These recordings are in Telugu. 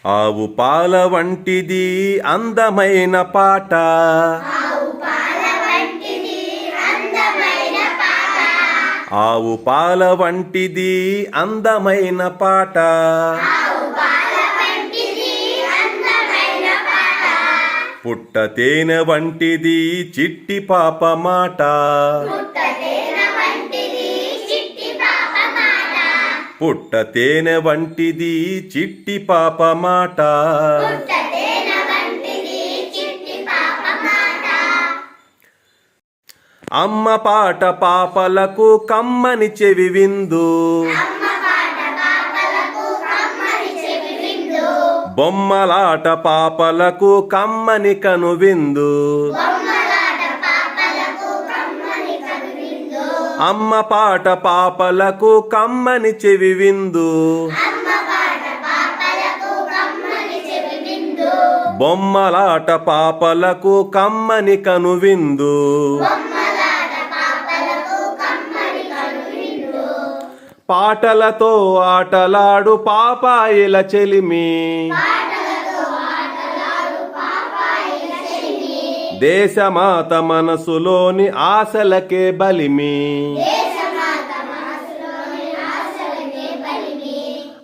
ఆవు పాల వంటిది అందమైన పాట. ఆవు పాల వంటిది అందమైన పాట. పుట్ట తేనె వంటిది చిట్టి పాప మాట. పుట్ట తేనె వంటిది చిట్టి పాప మాట. అమ్మ పాట పాపలకు కమ్మని చెవి విందు. బొమ్మలాట పాపలకు కమ్మని కను విందు. అమ్మ పాట పాపలకు కమ్మని చెవి విందు. బొమ్మలాట పాపలకు కమ్మని కను విందు. పాటలతో ఆటలాడు పాపాయిల చెలిమి. దేశమాత మనసులోని ఆశలకే బలిమి.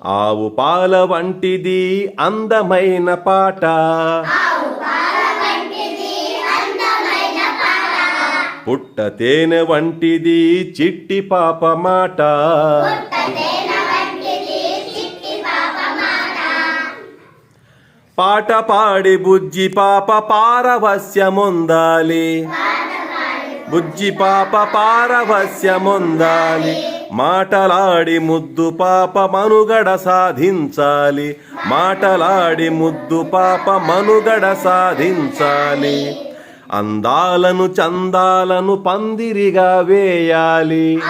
ఆవు పాల వంటిది అందమైన పాట. పుట్ట తేనె వంటిది చిట్టి పాప మాట. పాట పాడి బుజ్జి పాప పారవస్యముందాలి. బుజ్జి పాప పారవస్యముందాలి. మాటలాడి ముద్దు పాప మనుగడ సాధించాలి. మాటలాడి ముద్దు పాప మనుగడ సాధించాలి. అందాలను చందాలను పందిరిగా వేయాలి.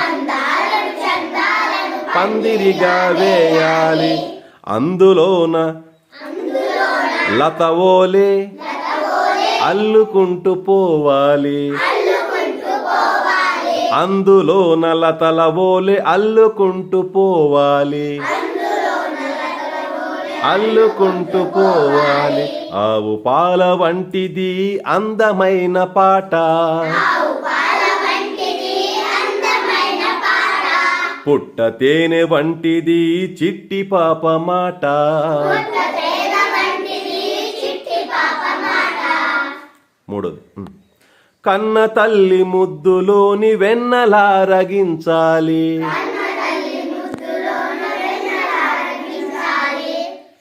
పందిరిగా వేయాలి. అందులోన లతవోలే అల్లుకుంటూ పోవాలి. అందులోన లతలవోలే అల్లుకుంటూ పోవాలి. అల్లుకుంటూ పోవాలి. ఆవు పాల వంటిది అందమైన పాట. పుట్ట తేనె వంటిది చిట్టి పాప మాట. మూడోది, కన్న తల్లి ముద్దులోని వెన్నలారగించాలి.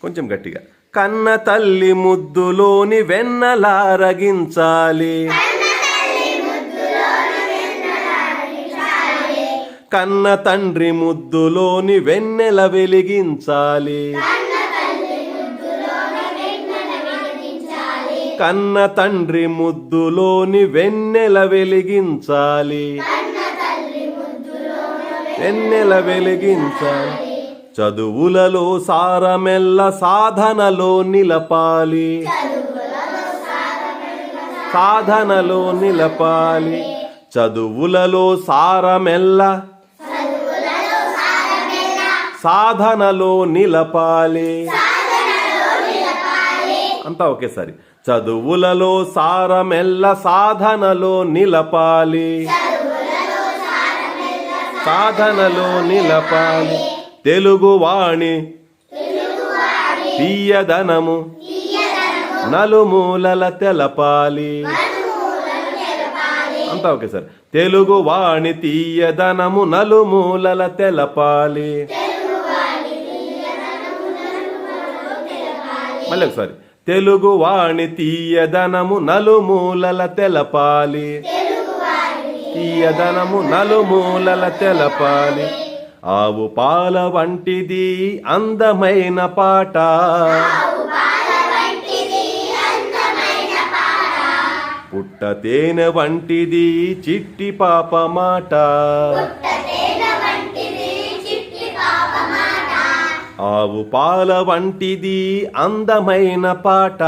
కొంచెం గట్టిగా. కన్న తల్లి ముద్దులోని వెన్నలారగించాలి. కన్న తండ్రి ముద్దులోని వెన్నెల వెలిగించాలి. కన్న తండ్రి ముద్దులోని వెన్నెల వెలిగించాలి. వెన్నెల వెలిగించాలి. చదువులలో సారమెల్ల సాధనలో నిలపాలి. సాధనలో నిలపాలి. చదువులలో సారమెల్ల సాధనలో నిలపాలి. అంతా ఒకేసారి. చదువులలో సారమెల్ల సాధనలో నిలపాలి. సాధనలో నిలపాలి. తెలుగువాణి తీయదనము నలుమూలల తెలపాలి. అంతా ఒకేసారి. తెలుగువాణి తీయదనము నలుమూలల తెలపాలి. మళ్ళీ ఒకసారి. తెలుగువాణి తీయదనము నలుమూలల తెలపాలి. తీయదనము నలుమూలల తెలపాలి. ఆవు పాల వంటిది అందమైన పాట. పుట్ట తేనె వంటిది చిట్టి పాప మాట. ఆవు పాల వంటిది అందమైన పాట.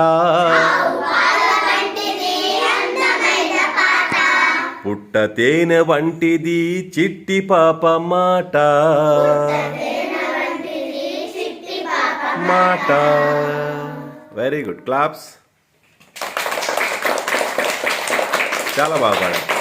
పుట్ట తేనె వంటిది చిట్టి పాప మాట. మాట వెరీ గుడ్ క్లాప్స్. చాలా బాగా పాడారు.